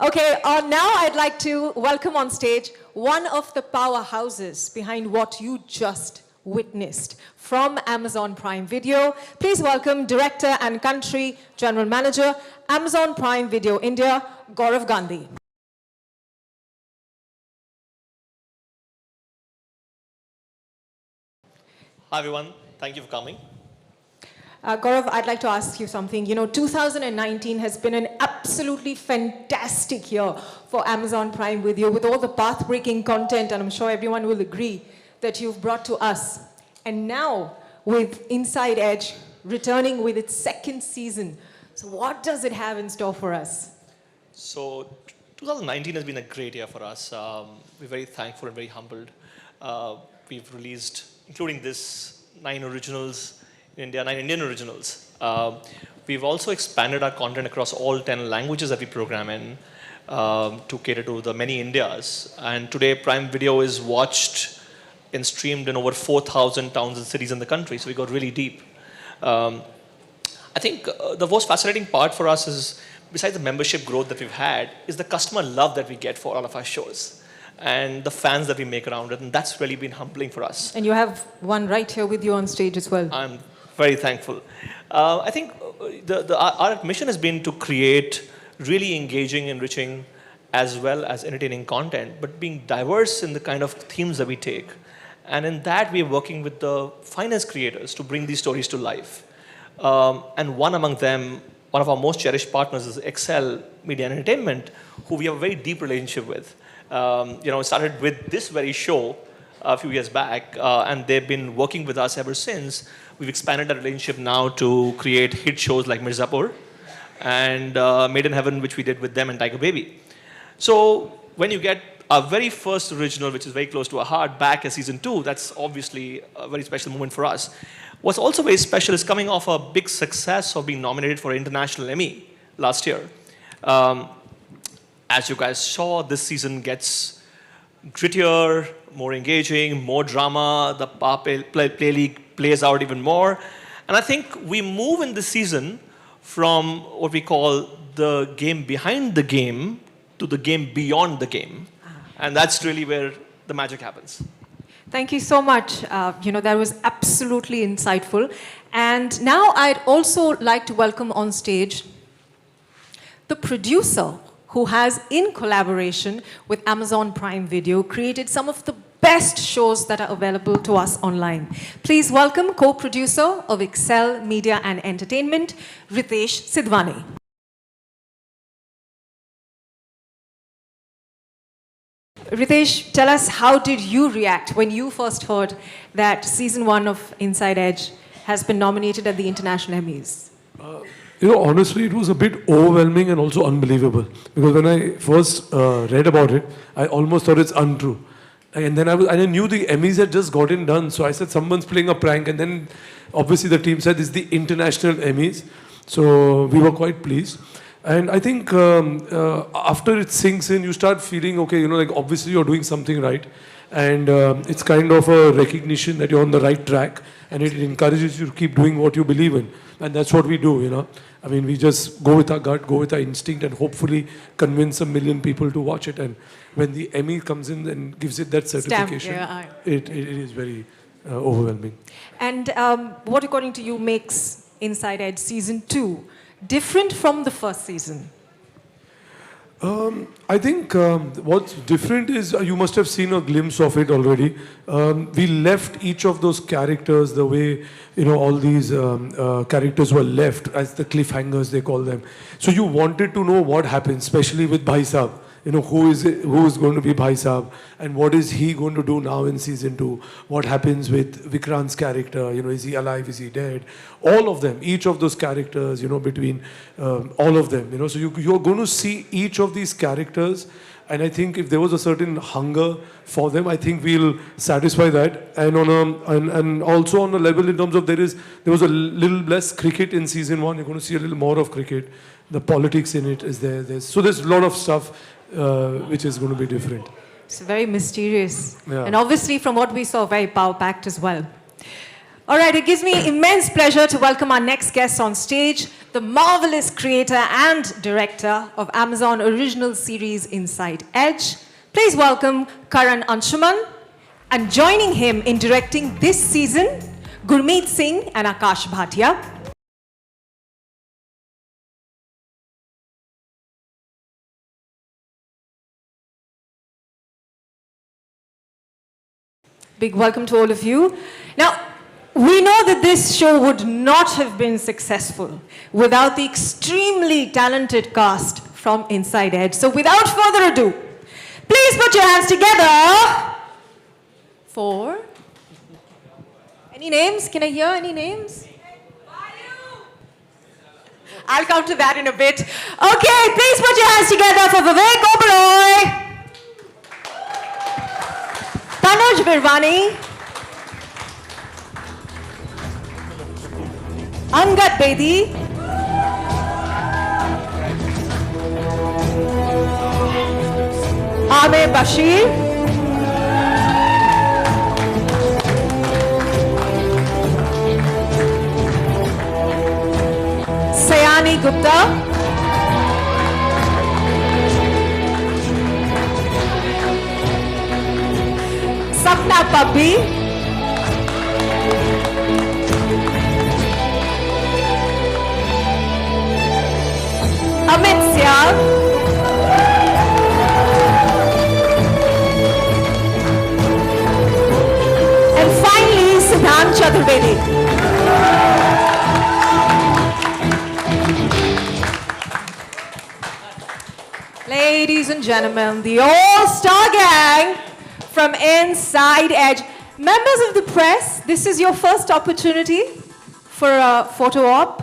Okay, now I'd like to welcome on stage one of the powerhouses behind what you just witnessed from Amazon Prime Video. Please welcome Director and Country General Manager, Amazon Prime Video India, Gaurav Gandhi. Hi everyone, thank you for coming. Gaurav, I'd like to ask you something. You know, 2019 has been an absolutely fantastic year for Amazon Prime Video with all the path-breaking content, and I'm sure everyone will agree that you've brought to us. And now, with Inside Edge returning with its second season, so what does it have in store for us? So 2019 has been a great year for us. We're very thankful and very humbled. We've released, including this, 9 originals in India, 9 Indian originals. We've also expanded our content across all 10 languages that we program in to cater to the many Indias. And today, Prime Video is watched and streamed in over 4,000 towns and cities in the country. So we got really deep. I think the most fascinating part for us is, besides the membership growth that we've had, is the customer love that we get for all of our shows and the fans that we make around it. And that's really been humbling for us. And you have one right here with you on stage as well. I'm very thankful. I think our mission has been to create really engaging, enriching, as well as entertaining content, but being diverse in the kind of themes that we take. And in that, we're working with the finest creators to bring these stories to life. And one among them, one of our most cherished partners is Excel Media and Entertainment, who we have a very deep relationship with. It started with this very show a few years back, and they've been working with us ever since. We've expanded our relationship now to create hit shows like Mirzapur and Made in Heaven, which we did with them, and Tiger Baby. So when you get our very first original, which is very close to our heart, back as season 2, that's obviously a very special moment for us. What's also very special is coming off a big success of being nominated for International Emmy last year. As you guys saw, this season gets grittier, more engaging, more drama. The Play League plays out even more. And I think we move in this season from what we call the game behind the game to the game beyond the game. And that's really where the magic happens. Thank you so much. That was absolutely insightful. And now I'd also like to welcome on stage the producer who has, in collaboration with Amazon Prime Video, created some of the best shows that are available to us online. Please welcome co-producer of Excel Media and Entertainment, Ritesh Sidhwani. Ritesh, tell us, how did you react when you first heard that season 1 of Inside Edge has been nominated at the International Emmys? Honestly, it was a bit overwhelming and also unbelievable. Because when I first read about it, I almost thought it's untrue. And then I knew the Emmys had just gotten done. So I said, someone's playing a prank. And then obviously the team said, it's the International Emmys. So we were quite pleased. And I think after it sinks in, you start feeling, okay, obviously you're doing something right. And it's kind of a recognition that you're on the right track. And it encourages you to keep doing what you believe in. And that's what we do, I mean, we just go with our gut, go with our instinct, and hopefully convince 1 million people to watch it. And when the Emmy comes in and gives it that certification, it is very overwhelming. And what, according to you, makes Inside Edge Season 2 different from the first season? I think what's different is, you must have seen a glimpse of it already. We left each of those characters the way, all these characters were left as the cliffhangers, they call them. So you wanted to know what happened, especially with Bhai Saab. Who is going to be Bhai Saab, and what is he going to do now in season 2? What happens with Vikrant's character? Is he alive? Is he dead? All of them, each of those characters, between all of them. So you're going to see each of these characters, and I think if there was a certain hunger for them, I think we'll satisfy that. And and also on a level in terms of there was a little less cricket in season 1. You're going to see a little more of cricket. The politics in it is there. So there's a lot of stuff which is going to be different. It's very mysterious. Yeah. And obviously, from what we saw, very power-packed as well. All right, it gives me immense pleasure to welcome our next guest on stage, the marvelous creator and director of Amazon original series Inside Edge. Please welcome Karan Anshuman, and joining him in directing this season, Gurmeet Singh and Akash Bhatia. Big welcome to all of you. Now, we know that this show would not have been successful without the extremely talented cast from Inside Edge. So without further ado, please put your hands together for... Any names? Can I hear any names? I'll come to that in a bit. Okay, please put your hands together for Vivek Oberoi, Tanuj Birwani, Angad Bedi, Amir Bashir, Sayani Gupta, Sapna Pabbi, Amit Syal, and finally Siddhant Chaturvedi. Ladies and gentlemen, the all-star gang from Inside Edge. Members of the press, this is your first opportunity for a photo op.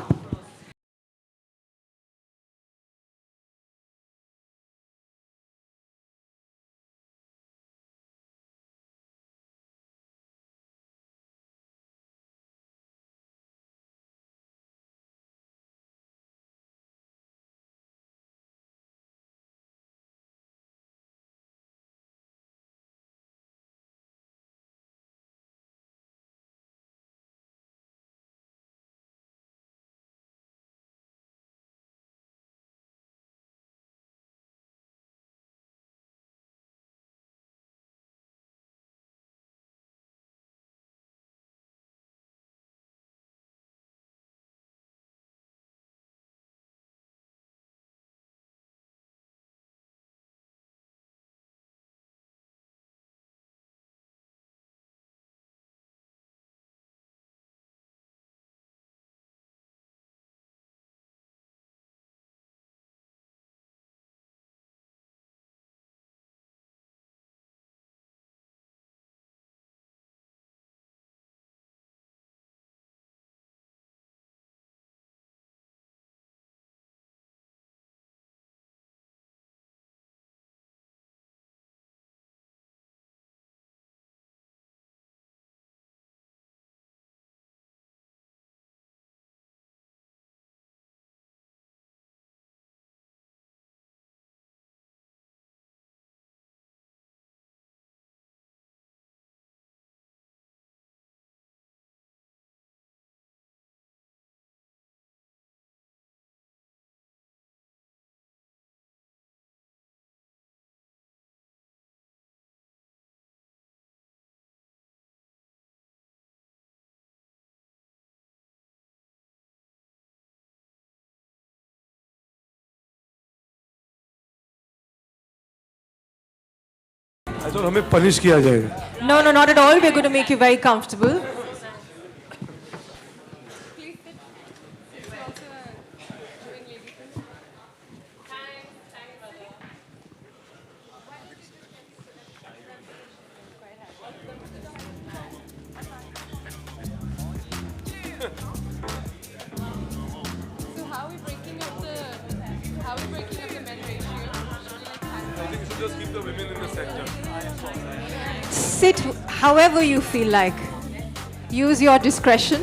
I thought हमें punish किया जाएगा. No, no, not at all. We're going to make you very comfortable. So how are we breaking up the men ratio? I think you should just keep the women in the center. Sit however you feel like. Use your discretion.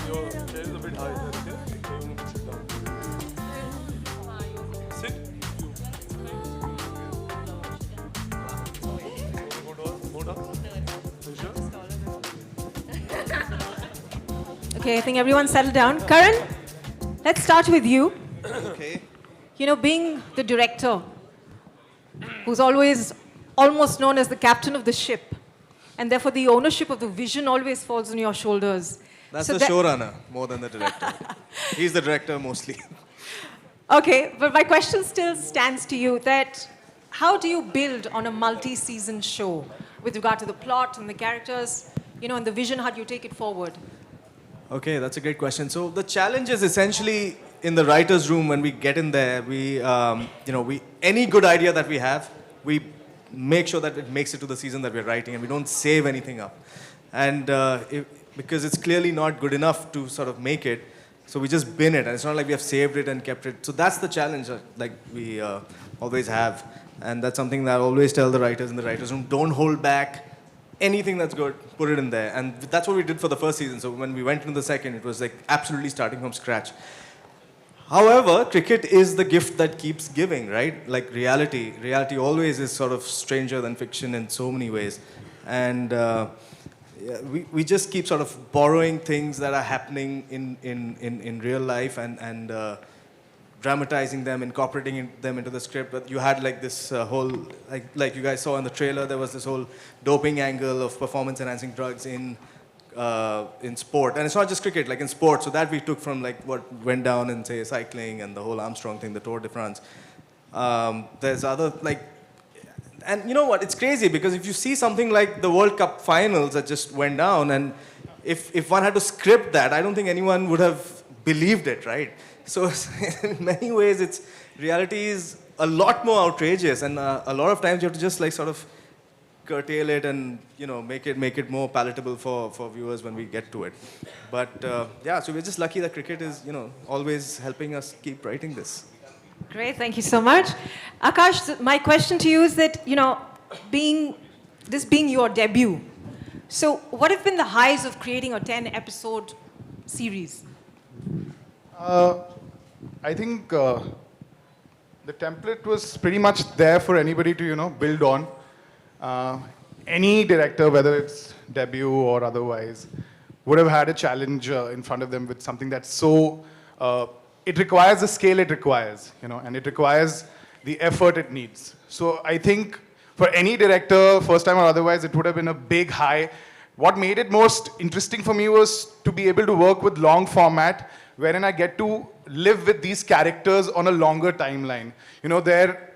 Your chair is a bit high there, okay? So you want to sit down. Sit. Okay, I think everyone settled down. Karan, let's start with you. Okay. You know, being the director, who's always almost known as the captain of the ship, and therefore the ownership of the vision always falls on your shoulders. That's So the that- showrunner more than the director. He's the director mostly. Okay, but my question still stands to you that how do you build on a multi-season show with regard to the plot and the characters, you know, and the vision, how do you take it forward? Okay, that's a great question. So the challenge is essentially in the writers' room when we get in there. We, any good idea that we have, we make sure that it makes it to the season that we're writing, and we don't save anything up. And because it's clearly not good enough to sort of make it, so we just bin it, and it's not like we have saved it and kept it. So that's the challenge like we always have, and that's something that I always tell the writers in the writers' room: don't hold back. Anything that's good, put it in there. And that's what we did for the first season. So when we went into the second, it was like absolutely starting from scratch. However, cricket is the gift that keeps giving, right? Like reality. Reality always is sort of stranger than fiction in so many ways. And we just keep sort of borrowing things that are happening in real life and dramatizing them, incorporating them into the script. But you had like this whole, like you guys saw in the trailer, there was this whole doping angle of performance-enhancing drugs in sport. And it's not just cricket, like in sport. So that we took from like what went down in, say, cycling and the whole Armstrong thing, the Tour de France. There's other, like, and you know what, it's crazy because if you see something like the World Cup finals that just went down, and if one had to script that, I don't think anyone would have believed it, right? So in many ways, reality is a lot more outrageous, and a lot of times you have to just like sort of curtail it and make it more palatable for viewers when we get to it. But yeah, so we're just lucky that cricket is always helping us keep writing this. Great, thank you so much. Akash, my question to you is that, being your debut, so what have been the highs of creating a 10-episode series? I think the template was pretty much there for anybody to, build on. Any director, whether it's debut or otherwise, would have had a challenge in front of them with something that's so... it requires the scale it requires, and it requires the effort it needs. So I think for any director, first time or otherwise, it would have been a big high. What made it most interesting for me was to be able to work with long format, wherein I get to live with these characters on a longer timeline. Their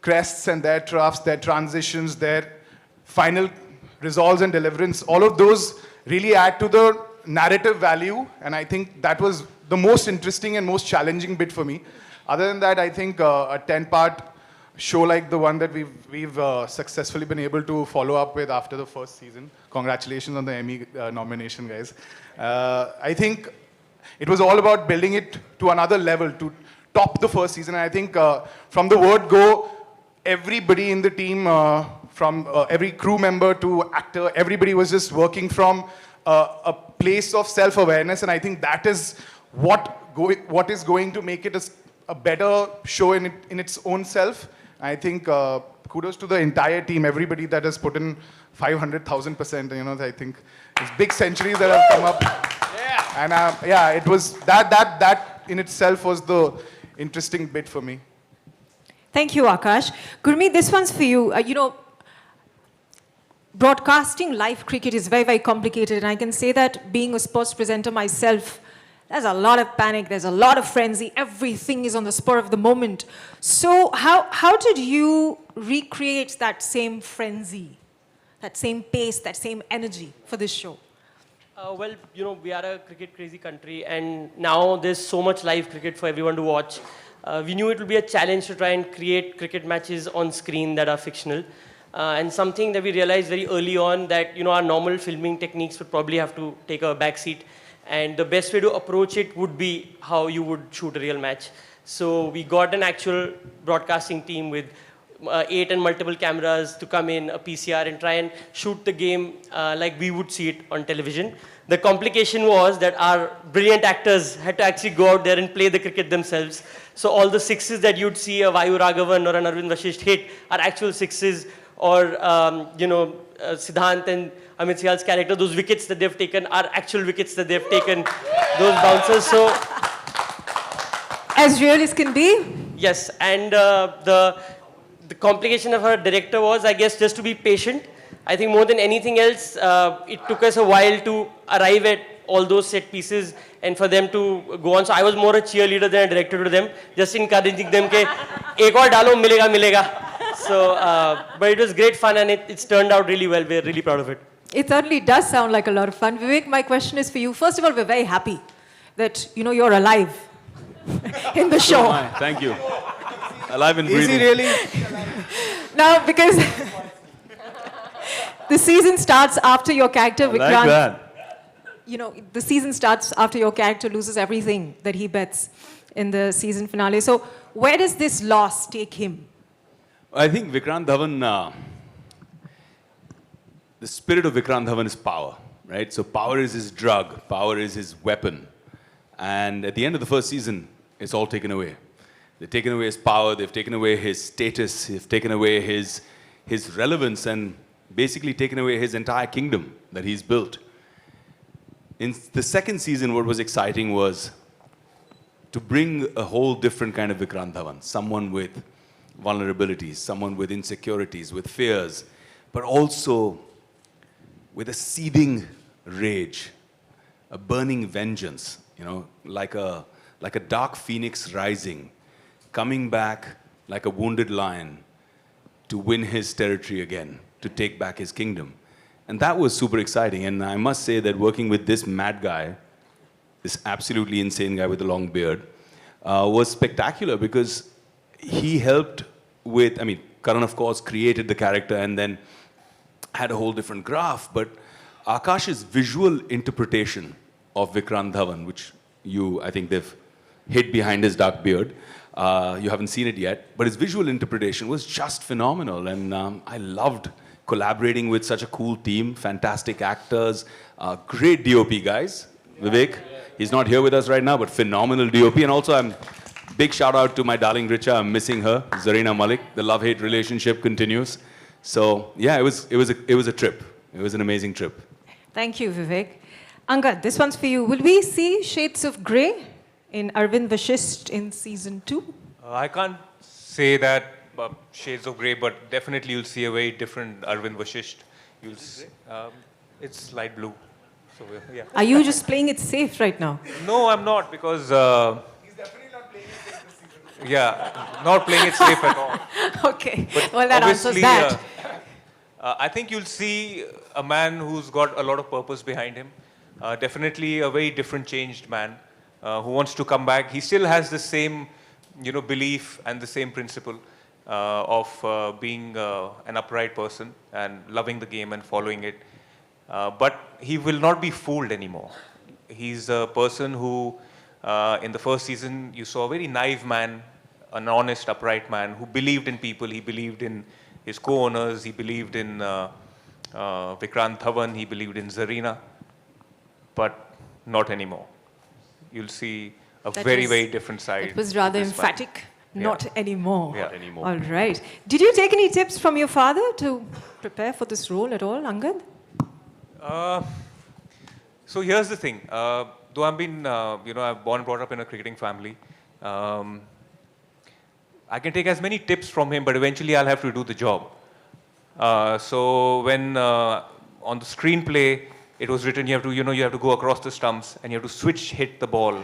crests and their troughs, their transitions, their final resolves and deliverance, all of those really add to the narrative value, and I think that was the most interesting and most challenging bit for me. Other than that, I think a 10-part show like the one that we've successfully been able to follow up with after the first season. Congratulations on the Emmy nomination, guys. I think it was all about building it to another level, to top the first season. And I think from the word go, everybody in the team, from every crew member to actor, everybody was just working from a place of self-awareness, and I think that is what is going to make it a better show in its own self. I think kudos to the entire team, everybody that has put in 500,000%. I think it's big centuries that have come up. Yeah. And yeah, it was that in itself was the interesting bit for me. Thank you, Akash. Gurmeet, this one's for you. Broadcasting live cricket is very, very complicated, and I can say that being a sports presenter myself, there's a lot of panic, there's a lot of frenzy, everything is on the spur of the moment. So how did you recreate that same frenzy, that same pace, that same energy for this show? Well, we are a cricket-crazy country, and now there's so much live cricket for everyone to watch. We knew it would be a challenge to try and create cricket matches on screen that are fictional. And something that we realized very early on that, our normal filming techniques would probably have to take a backseat. And the best way to approach it would be how you would shoot a real match. So we got an actual broadcasting team with 8 and multiple cameras to come in, a PCR, and try and shoot the game like we would see it on television. The complication was that our brilliant actors had to actually go out there and play the cricket themselves. So all the sixes that you'd see a Vayu Raghavan or an Arvind Vashisht hit are actual sixes, or Siddhant and Amit Sial's character, those wickets that they've taken are actual wickets that they've taken, those bouncers. So, As real as can be. yes, and the complication of our director was, I guess, just to be patient. I think more than anything else, it took us a while to arrive at all those set pieces and for them to go on. So I was more a cheerleader than a director to them, just encouraging them ke ek aur dalo, milega, milega. So, but it was great fun and it's turned out really well. We're really proud of it. It certainly does sound like a lot of fun. Vivek, my question is for you. First of all, we're very happy that, you're alive in the show. Thank you. Alive and Is breathing. he really? Now, because the season starts after your character, Like Vikrant. that. The season starts after your character loses everything that he bets in the season finale. So, where does this loss take him? I think Vikrant Dhawan, the spirit of Vikrant Dhawan is power, right? So power is his drug, power is his weapon. And at the end of the first season, it's all taken away. They've taken away his power, they've taken away his status, they've taken away his relevance, and basically taken away his entire kingdom that he's built. In the second season, what was exciting was to bring a whole different kind of Vikrant Dhawan, someone with vulnerabilities, someone with insecurities, with fears, but also with a seething rage, a burning vengeance, like a dark phoenix rising, coming back like a wounded lion to win his territory again, to take back his kingdom. And that was super exciting. And I must say that working with this mad guy, this absolutely insane guy with a long beard, was spectacular because he helped with, Karan of course created the character and then had a whole different graph, but Akash's visual interpretation of Vikrant Dhawan, which I think they've hid behind his dark beard, you haven't seen it yet, but his visual interpretation was just phenomenal, and I loved collaborating with such a cool team, fantastic actors, great DOP guys. Vivek, he's not here with us right now, but phenomenal DOP, and also big shout out to my darling Richa, I'm missing her, Zarina Malik, the love-hate relationship continues. So yeah, it was a trip. It was an amazing trip. Thank you, Vivek. Angad, this one's for you. Will we see shades of grey in Arvind Vashist in season 2? I can't say that shades of grey, but definitely you'll see a very different Arvind Vashist. It's light blue. So yeah. Are you just playing it safe right now? No, I'm not, because he's definitely not playing it safe this season. Yeah, not playing it safe at all. Okay. But Well, that answers obviously, that. I think you'll see a man who's got a lot of purpose behind him. Definitely a very different, changed man who wants to come back. He still has the same, belief and the same principle of being an upright person and loving the game and following it. But he will not be fooled anymore. He's a person who, in the first season, you saw a very naive man, an honest, upright man who believed in people. He believed in his co-owners. He believed in Vikrant Dhawan. He believed in Zarina. But not anymore. You'll see a very, very different side. It was rather to this man. emphatic. Not anymore. Yeah. Not anymore. All right. Did you take any tips from your father to prepare for this role at all, Angad? So here's the thing. Though I've been, I'm born and brought up in a cricketing family, I can take as many tips from him, but eventually I'll have to do the job. So when on the screenplay it was written, you have to go across the stumps and you have to switch hit the ball,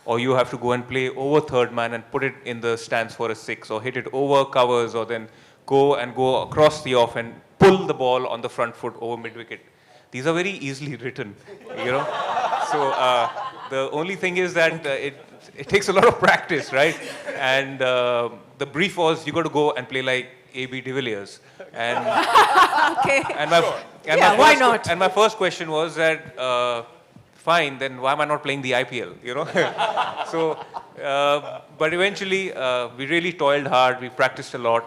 or you have to go and play over third man and put it in the stands for a 6, or hit it over covers, or then go across the off and pull the ball on the front foot over mid wicket. These are very easily written, So the only thing is that it takes a lot of practice, right? And the brief was you got to go and play like A.B. de Villiers. And Okay. why not? And my first question was that, fine, then why am I not playing the IPL? So, but eventually we really toiled hard. We practiced a lot.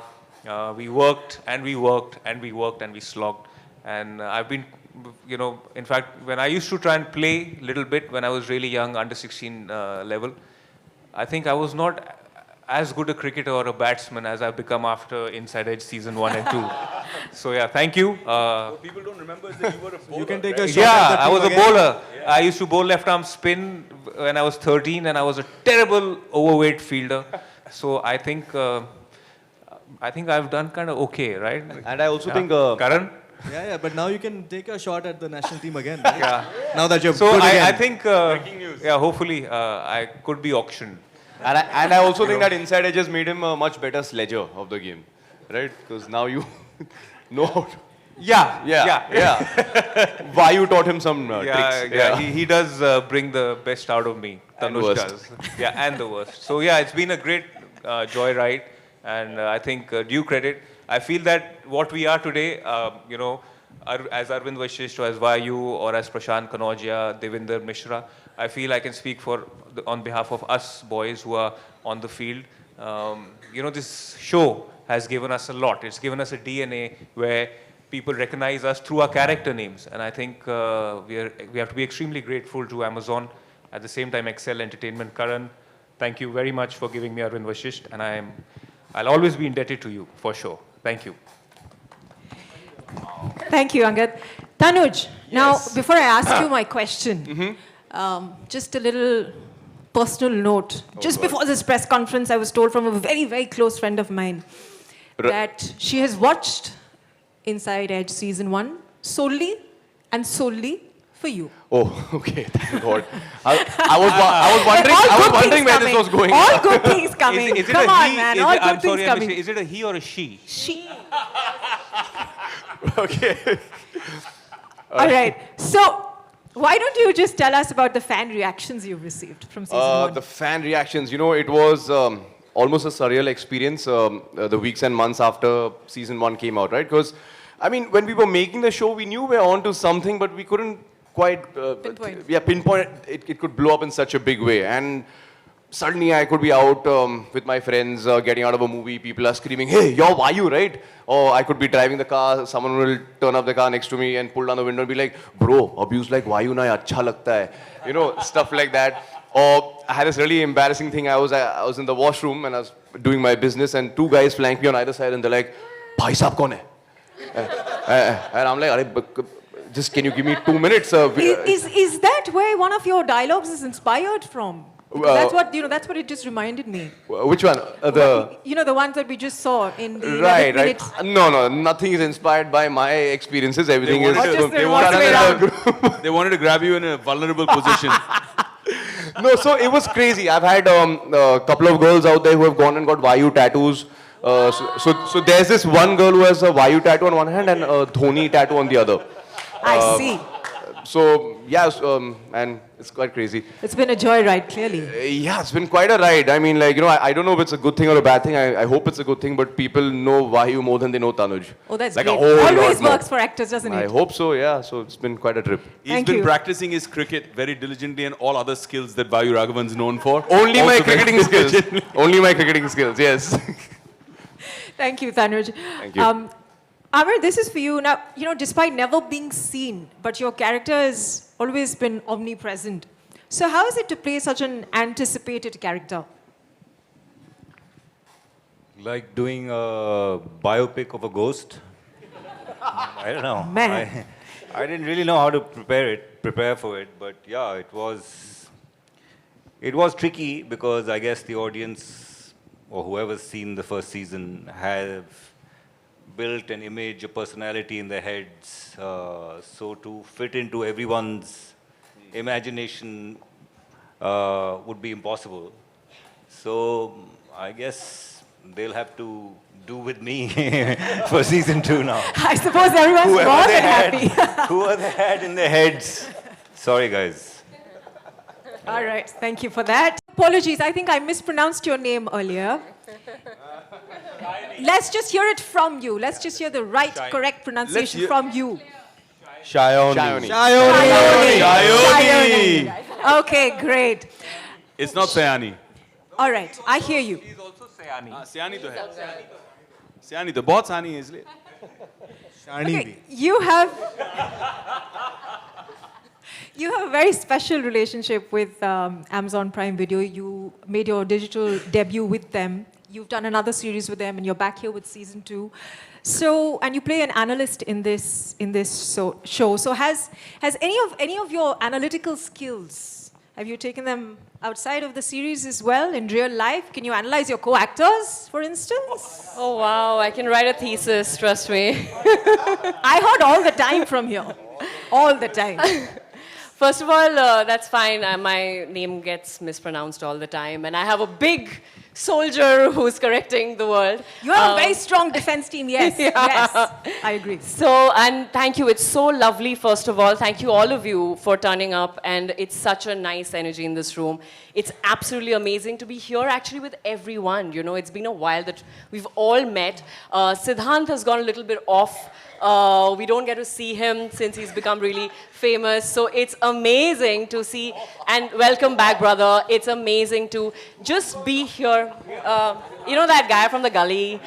We worked and we worked and we worked and we slogged. And I've been, in fact, when I used to try and play a little bit when I was really young, under 16 level, I think I was not as good a cricketer or a batsman as I've become after Inside Edge season 1 and 2. So yeah, thank you. People don't remember that you were a bowler. You can take right? a shot at Yeah, that I team was a again. bowler. I used to bowl left arm spin when I was 13, and I was a terrible overweight fielder. So I think I've done kind of okay, right? And I also think Karan. Yeah, but now you can take a shot at the national team again. Right? Yeah. Now that you're So good I again. think yeah, hopefully I could be auctioned. and I also think that Inside Edges made him a much better sledger of the game, right? Because now you know how to. Yeah. Why you taught him some tricks? Yeah. He does bring the best out of me. And Tanuj worst. does. Yeah, and the worst. So yeah, it's been a great joyride, and I think due credit. I feel that what we are today, as Arvind Vashisht, or as Vayu, or as Prashant Kanodia, Devinder Mishra, I feel I can speak on behalf of us boys who are on the field. This show has given us a lot. It's given us a DNA where people recognize us through our character names, and I think we have to be extremely grateful to Amazon. At the same time, Excel Entertainment. Karan, thank you very much for giving me Arvind Vashisht, and I'll always be indebted to you for sure. Thank you. Thank you, Angad. Tanuj, now before I ask you my question, just a little personal note. Just before this press conference, I was told from a very, very close friend of mine that she has watched Inside Edge season 1 solely for you. Oh, okay. Thank God. I was wondering where this was going. All good things coming. Is it Come a on, he? man. Is All it, good I'm things sorry, coming. is it a he or a she? She. Okay. All right. So, why don't you just tell us about the fan reactions you've received from season 1? The fan reactions, it was almost a surreal experience the weeks and months after season 1 came out, right? Because, when we were making the show, we knew we were onto something, but we couldn't quite Pinpoint. pinpoint it could blow up in such a big way. And suddenly I could be out with my friends, getting out of a movie, people are screaming, hey, you're Vayu, right? Or I could be driving the car, someone will turn up the car next to me and pull down the window and be like, bro, abuse like Vayu na hai, acha lagta hai. Stuff like that. Or I had this really embarrassing thing. I was in the washroom and I was doing my business and two guys flanked me on either side and they're like, bhai sahab kaun hai? And I'm like, "Arey, just can you give me 2 minutes? Is that where one of your dialogues is inspired from? Because that's what it just reminded me. Which one? The ones that we just saw in the 11 Right. minutes. No, nothing is inspired by my experiences. Everything is. Or just the they wrong way around. They wanted to grab you in a vulnerable position. No, so it was crazy. I've had a couple of girls out there who have gone and got Vayu tattoos. So there's this one girl who has a Vayu tattoo on one hand and a Dhoni tattoo on the other. I see. So yes, and it's quite crazy. It's been a joyride, clearly. Yeah, it's been quite a ride. I mean, I don't know if it's a good thing or a bad thing. I hope it's a good thing, but people know Vayu more than they know Tanuj. Oh, that's like great. a whole lot Always more. works for actors, doesn't I it? hope so, yeah. So it's been quite a trip. He's Thank been you. practicing his cricket very diligently and all other skills that Vayu Raghavan's known for. Only my Also very cricketing skills. diligently. Only my cricketing skills, yes. Thank you, Tanuj. Thank you. Amar, this is for you. Now, despite never being seen, but your character has always been omnipresent. So how is it to play such an anticipated character? Like doing a biopic of a ghost. I don't know. Man. I didn't really know how to prepare for it, but yeah, it was tricky because I guess the audience or whoever's seen the first season have built an image, a personality in their heads. So to fit into everyone's imagination would be impossible. So I guess they'll have to do with me for season 2 now. I suppose everyone's more than happy. Whoever they had in their heads. Sorry, guys. All right, thank you for that. Apologies, I think I mispronounced your name earlier. Let's just hear it from you. Let's just hear the right, correct pronunciation from you. Shayoni. Shayoni. Okay, great. It's not Sayani. All right, I hear you. He's also Sayani. Sayani to hai. Sayani to bahut Sayani hai isliye. Okay, you have a very special relationship with Amazon Prime Video. You made your digital debut with them. You've done another series with them, and you're back here with season 2. So, and you play an analyst in this show. So, has any of your analytical skills, have you taken them outside of the series as well in real life? Can you analyze your co-actors, for instance? Oh wow, I can write a thesis, trust me. I heard all the time from here, all the time. First of all, that's fine. My name gets mispronounced all the time, and I have a big soldier who's correcting the world. You have a very strong defense team, yes. Yeah. Yes, I agree. So, and thank you. It's so lovely, first of all. Thank you, all of you, for turning up. And it's such a nice energy in this room. It's absolutely amazing to be here, actually, with everyone. You know, it's been a while that we've all met. Siddhant has gone a little bit off. We don't get to see him since he's become really famous. So it's amazing to see, and welcome back, brother. It's amazing to just be here. You know that guy from the gully?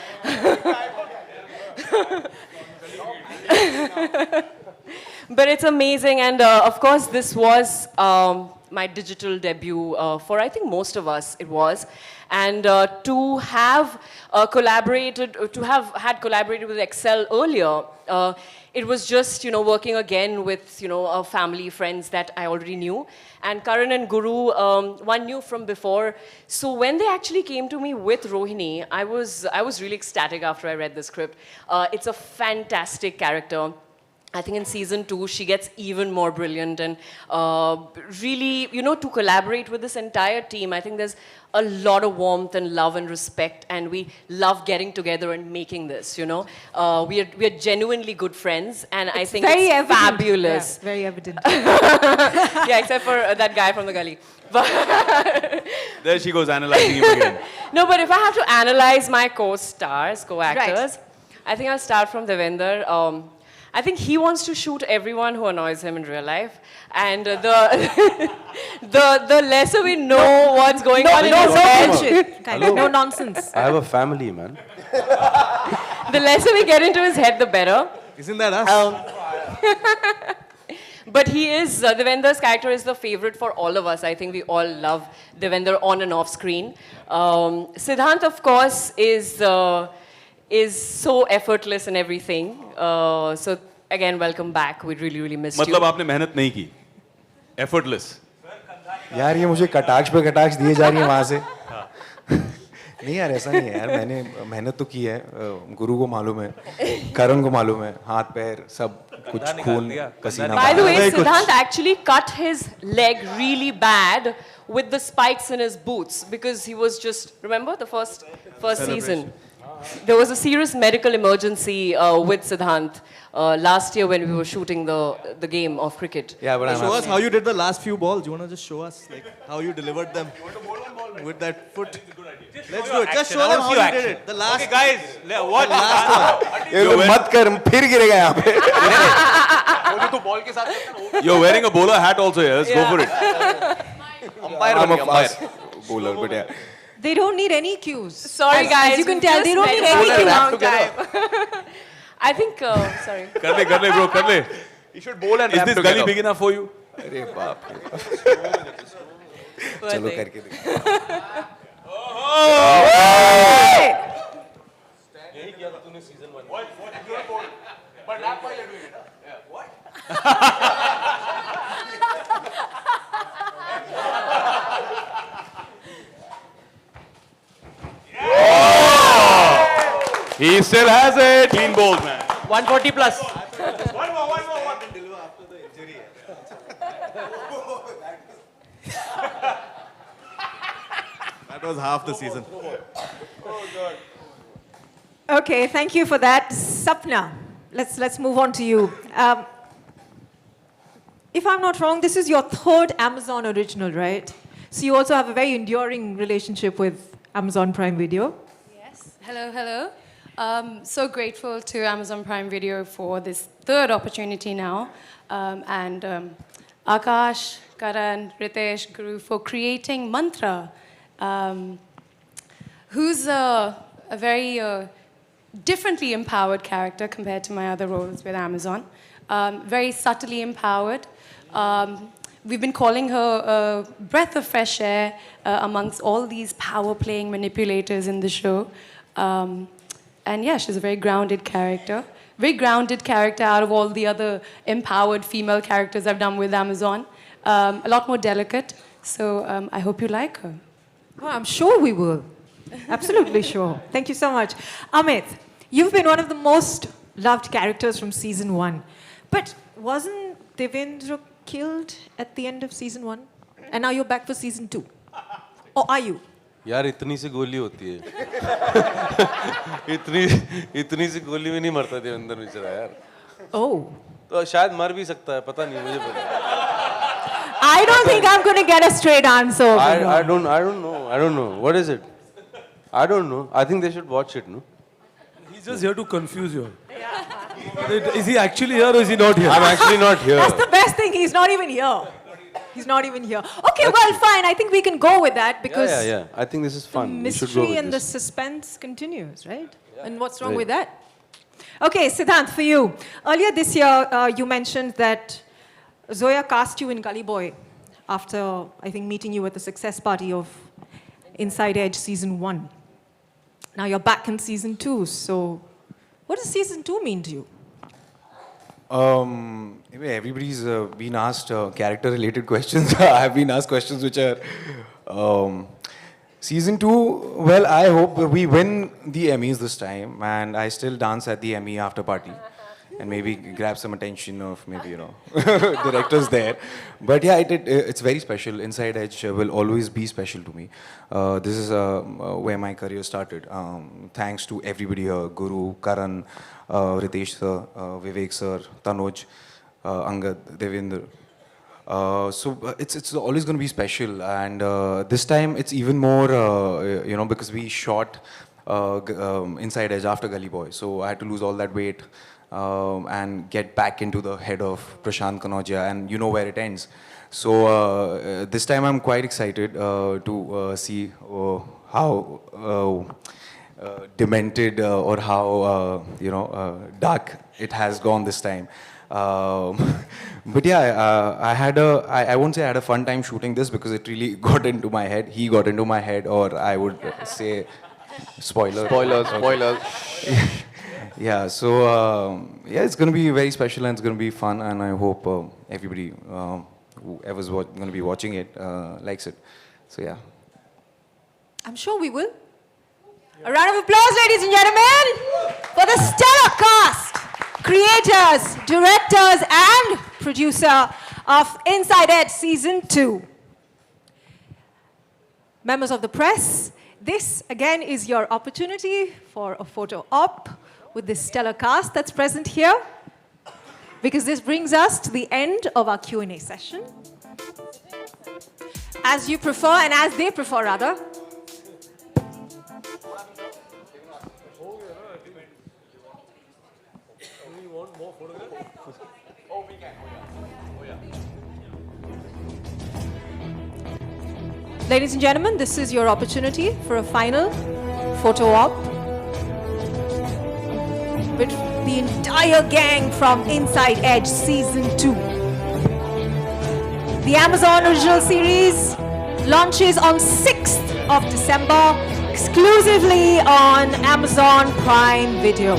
But it's amazing, and of course this was my digital debut for, I think, most of us it was. And to have collaborated with Excel earlier, it was just, you know, working again with, you know, family, friends that I already knew. And Karan and Guru, one knew from before. So when they actually came to me with Rohini, I was really ecstatic after I read the script. It's a fantastic character. I think in season 2, she gets even more brilliant, and really, you know, to collaborate with this entire team, I think there's a lot of warmth and love and respect, and we love getting together and making this, you know. We are genuinely good friends, and I think very it's evident. fabulous. Yeah, very evident. Yeah, except for that guy from the gully. But There she goes, analyzing him again. no, but if I have to analyze my co-stars, co-actors, I think I'll start from Devender. I think he wants to shoot everyone who annoys him in real life, and the lesser we know what's going on in his head, bullshit, kind of, no nonsense. I have a family, man. the lesser we get into his head, the better. Isn't that us? But he is, Devender's character is the favorite for all of us. I think we all love Devender on and off screen. Siddhant, of course, is so effortless in everything. So again, welcome back. We really, really missed you. मतलब आपने मेहनत नहीं की. Effortless. यार ये मुझे कटाक्ष पे कटाक्ष दिए जा रही है वहाँ से. नहीं यार ऐसा नहीं है यार, मैंने मेहनत तो की है. गुरु को मालूम है, करण को मालूम है, हाथ पैर सब कुछ खून पसीना. By the way, Siddhant actually cut his leg really bad with the spikes in his boots because he was just, remember the first season? There was a serious medical emergency with Siddhant last year when we were shooting the game of cricket. Yeah, but Show us how you did the last few balls. Do you want to just show us like how you delivered them with that foot? Let's do it. Just show them how you did it. The last. Okay, guys, watch. ये तो मत कर, फिर गिरेगा यहाँ पे. You're wearing a bowler hat also here. Let's go for it. I'm a fast bowler, but yeah. They don't need any cues. Sorry, guys. As you can we tell, just they don't need met any for a cues. long time. I think, sorry. कर ले bro, कर ले. You should bowl and Is rap this together. gully big enough for you? अरे बाप रे. Poor चलो thing. करके देखो. He still has it. Clean bowls, man. 140 plus. One more. That was half the season. Okay, thank you for that. Sapna, let's move on to you. If I'm not wrong, this is your 3rd Amazon original, right? So you also have a very enduring relationship with Amazon Prime Video. Yes. Hello. So grateful to Amazon Prime Video for this 3rd opportunity now. And Akash, Karan, Ritesh, Guru for creating Mantra, who's a very differently empowered character compared to my other roles with Amazon. Very subtly empowered, we've been calling her a breath of fresh air amongst all these power playing manipulators in the show. And yeah, she's a very grounded character. Very grounded character out of all the other empowered female characters I've done with Amazon. A lot more delicate. So I hope you like her. Oh, I'm sure we will. Absolutely sure. Thank you so much. Amit, you've been one of the most loved characters from season 1. But wasn't Devendra killed at the end of season 1? And now you're back for season 2. Or are you? यार इतनी सी गोली होती है इतनी सी गोली में नहीं मरता देवेंद्र बेचारा यार Oh. तो शायद मर भी सकता है पता नहीं मुझे पता I don't think I'm going to get a straight answer. I don't know what is it I don't know I think they should watch it no He's just here to confuse you. Is he actually here or is he not here? I'm actually not here. That's the best thing. He's not even here. He's not even here. Okay, well, fine. I think we can go with that because yeah I think this is fun the we should go mystery with and the this. suspense continues, right? And what's wrong Right. with that? Okay, Siddhant, for you. Earlier this year, you mentioned that Zoya cast you in Gully Boy after, I think, meeting you at the success party of Inside Edge Season 1. Now you're back in Season 2, so what does Season 2 mean to you? Everybody's been asked character-related questions. I've been asked questions which are season 2. Well, I hope we win the Emmys this time, and I still dance at the Emmy after party, and maybe grab some attention of maybe directors there. But yeah, it's very special. Inside Edge will always be special to me. This is where my career started. Thanks to everybody here: Guru, Karan, Ritesh sir, Vivek sir, Tanuj, Angad, Devendra. So it's always going to be special, and this time it's even more, because we shot Inside Edge after Gully Boy, so I had to lose all that weight and get back into the head of Prashant Kanodia, and you know where it ends. So this time I'm quite excited to see how demented or how dark it has gone this time. But yeah, I won't say I had a fun time shooting this because it really got into my head. He got into my head, or I would say, spoilers. Yeah, so yeah, it's going to be very special and it's going to be fun, and I hope everybody whoever's going to be watching it likes it. So yeah. I'm sure we will. A round of applause, ladies and gentlemen, for the stellar cast, creators, directors, and producer of Inside Edge Season 2. Members of the press, this again is your opportunity for a photo op with this stellar cast that's present here, because this brings us to the end of our Q&A session. As you prefer, and as they prefer rather. Ladies and gentlemen, this is your opportunity for a final photo op with the entire gang from Inside Edge Season 2. The Amazon original series launches on 6th of December, exclusively on Amazon Prime Video.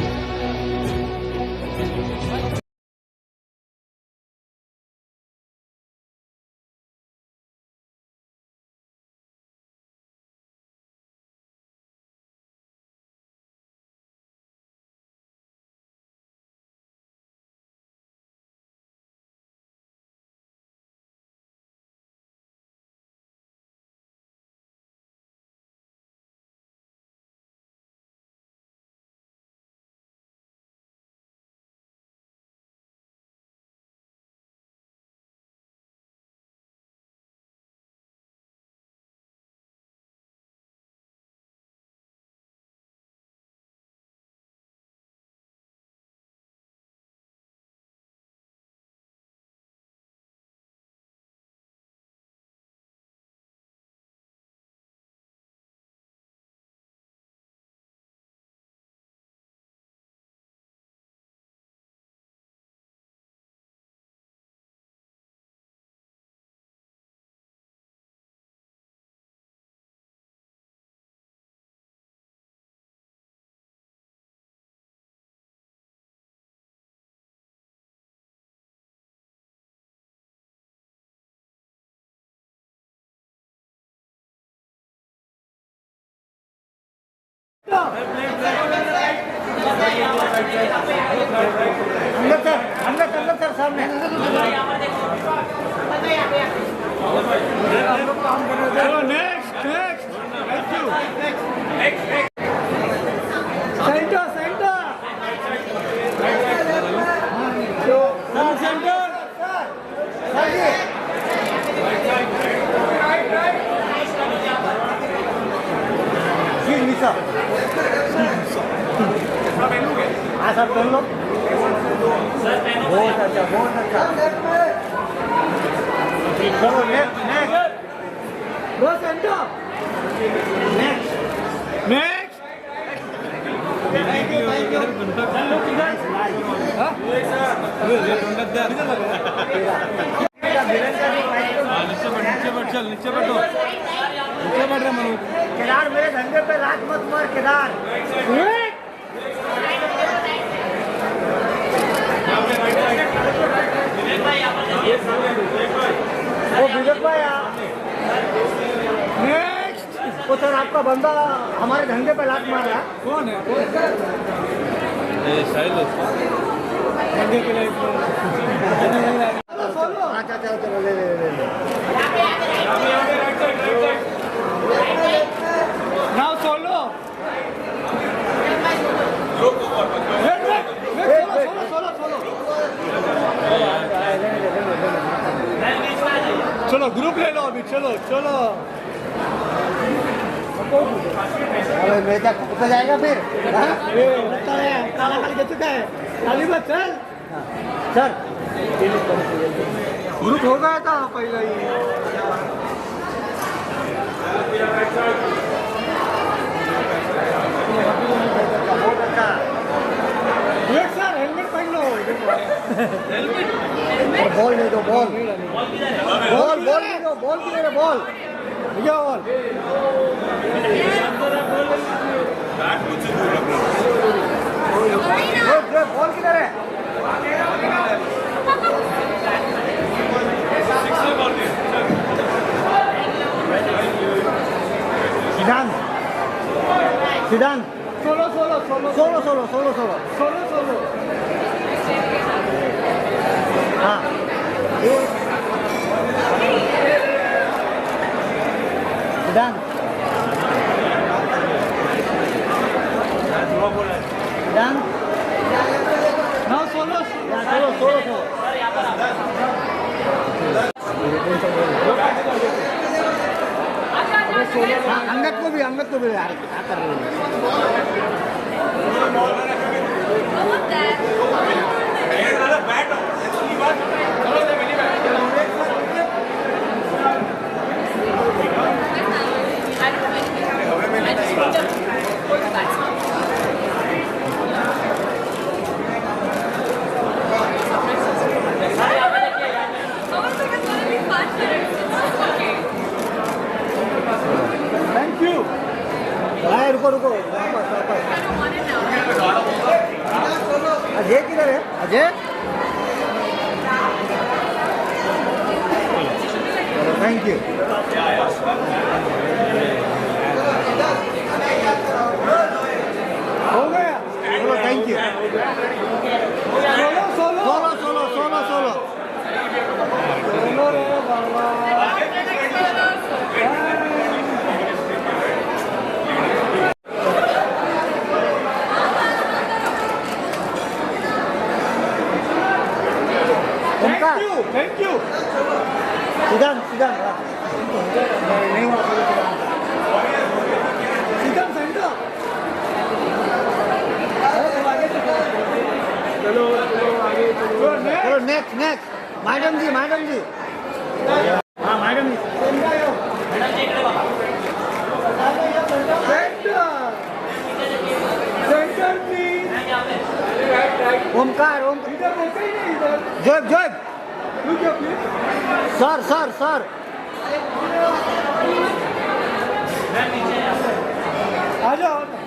Kedar मेरे धंधे पे लात मत मार केदार वो विवेक भाई next वो sir आपका बंदा हमारे धंधे पे लात मार रहा कौन है अच्छा चलो चलो ले ले ले Now solo. चलो ग्रुप ले लो अभी चलो चलो अरे मैं क्या कुत्ता जाएगा फिर काला खाली कर चुका है खाली मत चल सर ग्रुप हो गया था पहले ही सर हेलमेट पहन लो बॉल ले दो बॉल बॉल बॉल ले दो बॉल की ले दो बॉल भैया बॉल बॉल किधर है सिद्धांत सिद्धांत solo solo solo solo solo solo solo solo solo हाँ सिद्धांत सिद्धांत हाँ solo solo solo solo Angad को भी यार क्या कर रहे थैंक यू रुको रुको अजय किधर है अजय थैंक यू हो गया चलो thank you solo solo solo solo solo solo रे बाबा थैंक यू सिद्धांत सिद्धांत नहीं हुआ सिद्धांत सेंटर चलो चलो नेक्स्ट नेक्स्ट मैडम जी हाँ madam ji centre please Omkar जोब जोब सर सर सर आ जाओ